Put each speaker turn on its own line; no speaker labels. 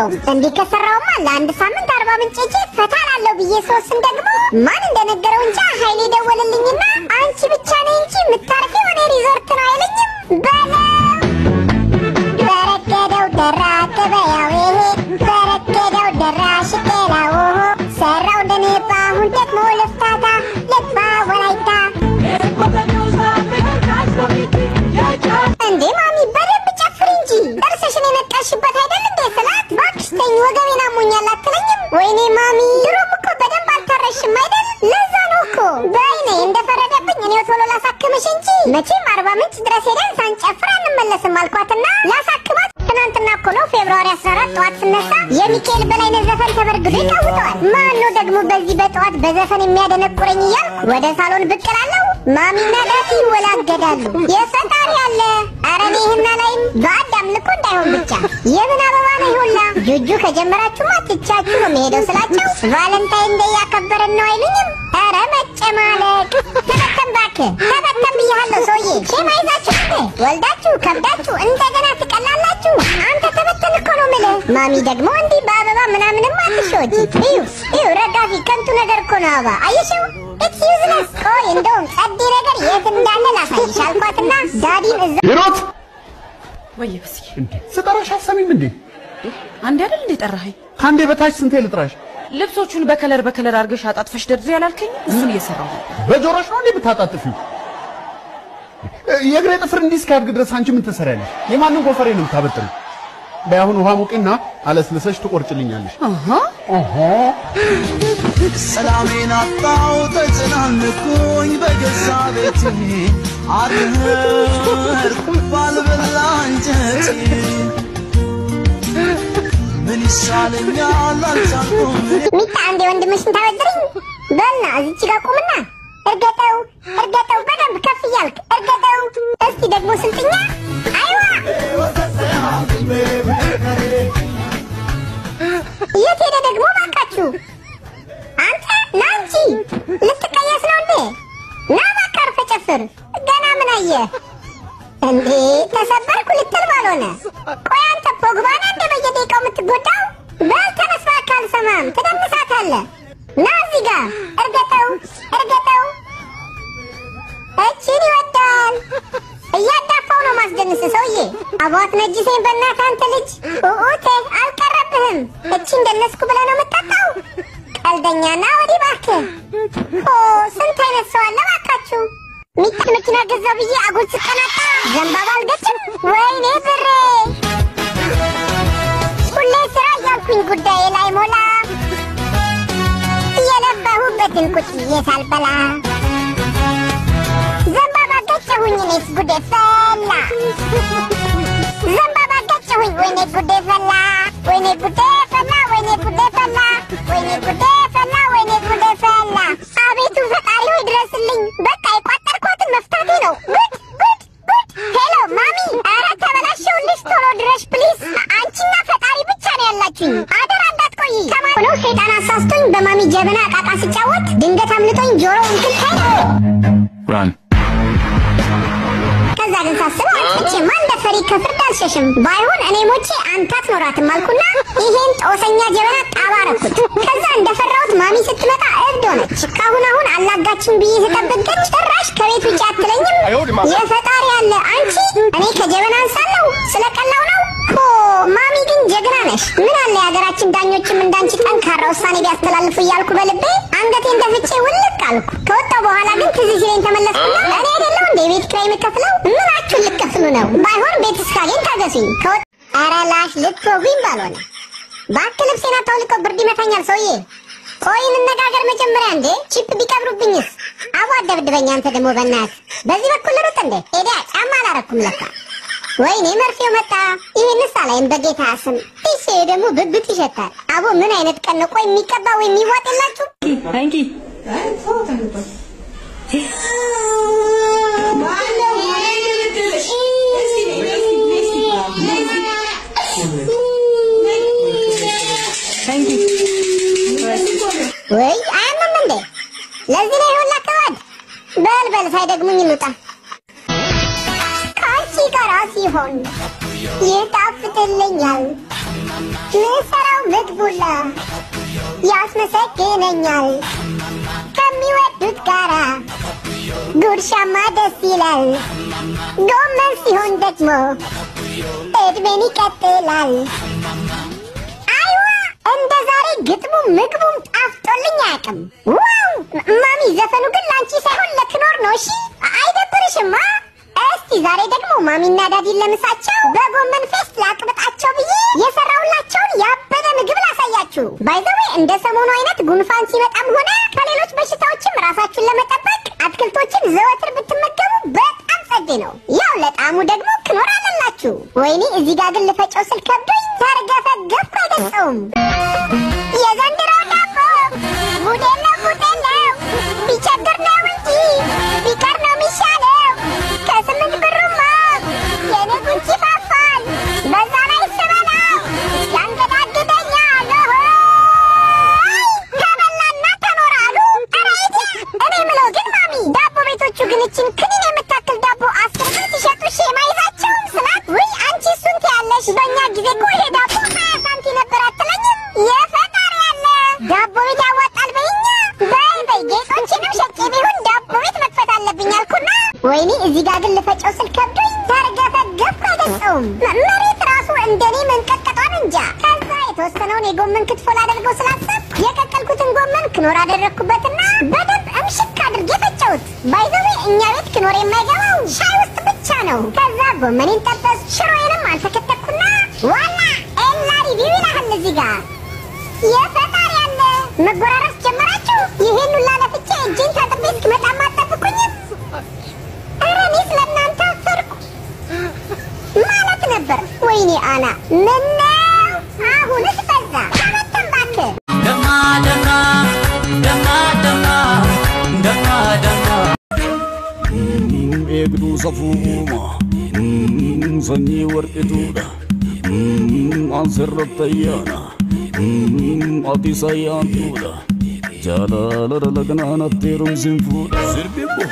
የለውም እንዲከሰራውማ ለአንድ ሳምንት 40 ምንጭ እጄ ፈታላለሁ ብዬ ሶስም ደግሞ ማን እንደነገረው እንጃ ኃይሌ ደወለልኝና አንቺ ብቻ ነኝ እንጂ የምታርፊው እኔ ሪዞርት ነው አይለኝም በለው በረከደው ደራ ገበያው ይሄ በረከደው ደራ ሽቀላው ሰራው እንደኔባ አሁን ደግሞ ልፍታታ ልባ ወላይታ እንዴ ማሚ በደንብ ጨፍሪ እንጂ ደርሰሽን የነቃሽበት አይደል እንዴ ስላት እባክሽ ተኝ ወገቤን አሞኛል አትለኝም ወይኔ ማሚ ድሮም እኮ በደንብ አልተረሽም አይደል ለዛ ነው እኮ በይኔ እንደፈረደብኝ እኔው ቶሎ ላሳክምሽ እንጂ መቼም 40 ምንጭ ድረስ ሄደን ሳንጨፍር አንመለስም አልኳትና ላሳክማት ትናንትና እኮ ነው ፌብሩዋሪ 14 ጠዋት ስነሳ የሚካኤል በላይነህ ዘፈን ተበርግዶ ይታውቀዋል ማን ነው ደግሞ በዚህ በጠዋት በዘፈን የሚያደነቁረኝ እያልኩ ወደ ሳሎን ብቅ እላለሁ ማሚና ዳቲ ይወላገዳሉ የፈጣሪ አለ ኧረ እኔ ይህና ላይም በአዳም ልኮ እንዳይሆን ብቻ የምን አበባ ነው ይሁላ ጁጁ ከጀመራችሁማ ትቻችሁ ነው የምሄደው ስላቸው ቫለንታይን ዴይ ያከበረን ነው አይሉኝም ኧረ መጨማለቅ ተበተን እባክህ ተበተን ብያለሁ ሰውዬ ሼማ ይዛችሁ ወልዳችሁ ከብዳችሁ እንደገና ትቀላላችሁ አንተ ተበተን እኮ ነው የምልህ ማሚ ደግሞ እንዲህ በአበባ ምናምንም አትሾጂ እዩ ረጋፊ ከንቱ ነገር እኮ ነው አበባ አየሽው ኢትስ ዩዝለስ ቆይ እንደውም ጸዴ ነገር የት እንዳለ ላሳይሽ አልኳትና ዳዲን እዛ
ይሮት
ወይ በስኪ
እንዴ ስጠራሽ አሰሚም እንዴ
አንዴ አይደል እንዴ ጠራኸኝ
ካንዴ በታች ስንቴ ልጥራሽ
ልብሶቹን በከለር አርገሽ አጣጥፈሽ ደርዘ ያላልከኝ እሱን እየሰራው
በጆሮሽ ነው እንዴ ብታጣጥፊው የግሬ ጥፍር እንዲህ እስካድግ ድረስ አንቺ ምን ትሰሪያለሽ የማንን ጎፈሬ ነው የምታበጥሪው በአሁን ውሃ ሙቂና አለስልሰሽ ትቆርጭልኛለሽ
ሰላሜን አጣው ተጨናንኩኝ በገዛ ቤቴ አድርኩ ባልበላ እንጀቴ ምን ይሻለኛል አልቻልኩም
ሚጣ አንዴ ወንድምሽን ታበድሪኝ በልና እዚች ጋር ቁምና እርገጠው በደንብ ከፍ እያልክ እርገጠው እስቲ ደግሞ ስልጥኛ አይዋ የት ሄደ ደግሞ ባካችሁ አንተ ናንቺ ልትቀየስ ነው እንዴ ና ባካር ፈጨፍር ገና ምን አየህ እንዴ ተሰበርኩ ልትል ባልሆነ ቆይ አንተ ፖግባና እንደ በየደቂቃው የምትጎዳው በል ተነስ እባክህ አልሰማም ትደንሳታለህ ና እዚህ ጋር እርገጠው እቺን ይወዳል እያዳፋው ነው ማስደንስ ሰውዬ አቧት ነጅሴን በእናትህ አንተ ልጅ ኡኡቴ አልቀረብህም እቺ እንደነስኩ ብለህ ነው የምትጠጣው ቀልደኛና ወዲህ እባክህ ስንት አይነት ሰው አለ እባካችሁ ሚጣ መኪና ገዛው ብዬ አጉል ስቀናጣ ዘንባባ አልገጭም ወይኔ ብሬ ሁሌ ስራ እያልኩኝ ጉዳዬ ላይ ሞላ እየለፋሁበትን ቁጭ ብዬ ሳልበላ ዘንባባ ገጨሁኝ እኔስ ጉዴ ፈላ ዘንባባ ገጨሁኝ ወይኔ ጉዴ ፈላ ወይኔ ጉዴ ፈላ ወይኔ ጉዴ ፈላ ወይኔ ጉዴ ፈላ ወይኔ ጉዴ ፈላ አቤቱ ፈጣሪ ሆይ ድረስልኝ በቃ የቋጠርኳትን መፍታቴ ነው ጉድ ሄሎ ማሚ ኧረ ተበላሸሁልሽ ቶሎ ድረሽ ፕሊዝ አንቺና ፈጣሪ ብቻ ነው ያላችሁኝ አደራ እንዳትቆይ ከማን ነው ሰይጣን አሳስቶኝ በማሚ ጀበና ዕቃ ስጫወት ድንገት አምልጦኝ ጆሮ እንትን ራን ከዛ ግን ሳስበው አንቺማ እንደፈሪ ከፍርድ አልሸሽም ባይሆን እኔ ሞቼ አንተ አትኖራትም አልኩና ይሄን ጦሰኛ ጀበና ጣባረኩት ከዛ እንደፈራሁት ማሚ ስትመጣ እብድ ሆነች ካሁን አሁን አላጋችን ብዬ ስጠብቅ ግን ጭራሽ ከቤት ውጭ አትለኝም የፈጣሪ ያለ አንቺ እኔ ከጀበና አንሳለሁ ስለቀላው ነው ማሚ ግን ጀግና ነሽ ምን አለ የሀገራችን ዳኞችም እንዳንቺ ጠንካራ ውሳኔ ቢያስተላልፉ እያልኩ በልቤ አንገቴን ደፍቼ ውልቅ አልኩ ከወጣሁ በኋላ ግን ትዝ ሲለኝ ተመለስኩና እኔ አይደለሁ እንደ ቤት ኪራይ የምከፍለው ምናችሁን ልከፍሉ ነው ባይሆን ቤት እስካገኝ ታገሱኝ ኧረ ላሽ ልትወጉኝ ባልሆነ እባክህ ልብሴን አታውልቀው ብርድ ይመታኛል ሰውዬ ቆይ እንነጋገር መጀመሪያ እንዴ ቺፕ ቢቀብሩብኝስ አቧ አደብድበኝ አንተ ደግሞ በእናትህ በዚህ በኩል ልሩጥ እንዴ ሄዳ ጫማ አላረኩም ለካ ወይኔ መርፌው መጣ ይሄንስ አላይም በጌታ ስም እሺ ደግሞ ብብት ይሸታል አቦ ምን አይነት ቀን ነው ቆይ የሚቀባ ወይ የሚዋጥ የላችሁ
አንቂ
ወይ አያምም እንዴ ለዚህ ነው ሁላ ከባድ በል ሳይደግሙኝ ልውጣ ካንቺ ጋር ሲሆን ይጣፍጥልኛል ምሰራው ምግቡላ ያስመሰግነኛል ከሚወዱት ጋራ ጉርሻማ ደስ ይላል ጎመን ሲሆን ደግሞ እድሜን ይቀጥላል አይዋ እንደ ዛሬ ግጥሙ ምግቡም ጣፍጦልኝ አያውቅም ዋው ማሚ ዘፈኑ ግን ላንቺ ሳይሆን ለክኖር ነው እሺ አይደብርሽማ እስቲ ዛሬ ደግሞ ማሚና ዳዲን ለምሳቸው በጎመን ፌስት ላቅብጣቸው ብዬ የሰራውላቸውን ያበደ ምግብ ላሳያችሁ ባይዘዌ እንደ ሰሞኑ አይነት ጉንፋን ሲመጣም ሆነ ከሌሎች በሽታዎችም ራሳችሁን ለመጠበቅ አትክልቶችን ዘወትር ብትመገቡ በጣም ጸዴ ነው ያው ለጣሙ ደግሞ ክኖር አለላችሁ ወይኔ እዚህ ጋር ግን ልፈጨው ስል ከብዶኝ ተርገፈገፍ አይገልጸውም የዘንድሮ ዳቦ ጉዴለው ቢቸግር ነው እንጂ ቢቀር ነው የሚሻለው ከ8 ብሩማ የኔ ጉንጭ ይፋፋል በዛ ላይ ስበላው ያንገዳግደኛል ተበላና ተኖራሉ አራይቴ እኔ ምለው ግን ማሚ ዳቦ ቤቶቹ ግን እችን ክኒን የምታክል ዳቦ 10 ብር ሲሸጡ ሼማ ይዛቸውም ስላት ውይ አንቺ እሱን ትያለሽ በእኛ ጊዜ እኮ ይሄ ዳቦ 20 ሳንቲ ነበር አትለኝም የፈጣሪ ያለ ዳቦ ቤት ያዋጣል በይኛ በይ ጌጦችንም ሸጬ ቢሆን ዳቦ ቤት መክፈት አለብኝ አልኩና ወይኔ እዚህ ጋር ግን ልፈጨው ስል ከብዶኝ ተርገፈገፍ አይገልጸውም መሬት ራሱ እንደኔ መንቀጥቀጧን እንጃ ከዛ የተወሰነውን የጎመን ክትፎ ላደርገው ስላሰብ የቀቀልኩትን ጎመን ክኖር አደረግኩበትና በደንብ እምሽክ አድርጌ ፈጨሁት ባይዘዌ እኛ ቤት ክኖር የማይገባው ሻይ ውስጥ ብቻ ነው ከዛ ጎመኔን ጠበስ ሽሮዬንም አልተከተኩና ዋላ ኤላሪ ቢው ይላል እዚህ ጋር የፈጣሪ ያለ መጎራረስ ጀመራችሁ ይሄን ሁላ ለፍቼ እጄን ታጥቤ እስክመጣ አትጠብቁኝም ኧረ እኔስ ለእናንተ አፈርኩ ማለት ነበር ወይኔ አና ምነው አሁንስ በዛ ተመተን እባክህ
ደማ ደማ ደማ ደማ ደማ ደማ
eegduu safuuma sanyii warqituudha ansirratti ayyaana ati sayyaantuudha jaalala dalagnaan atteerumsin fuudha sirbi kun